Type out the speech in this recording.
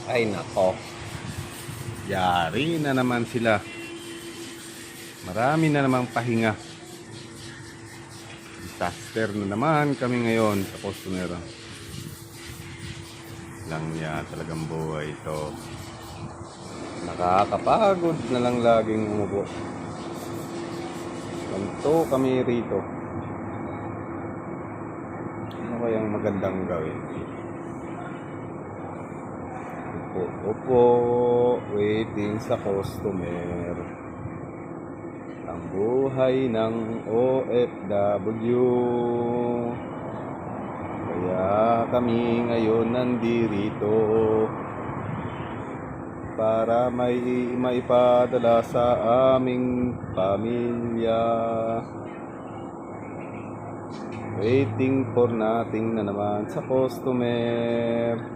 Ay nako, Yari na naman sila. Marami na namang pahinga. Disaster na naman kami ngayon sa customer. Lang niya talagang buhay ito. Nakakapagod na lang laging umupo. Ganito kami rito. Ano kayang magandang gawin? Upo, waiting sa customer. Ang buhay ng OFW. Kaya kami ngayon nandito para may maipadala sa aming pamilya. Waiting for nating na naman sa customer.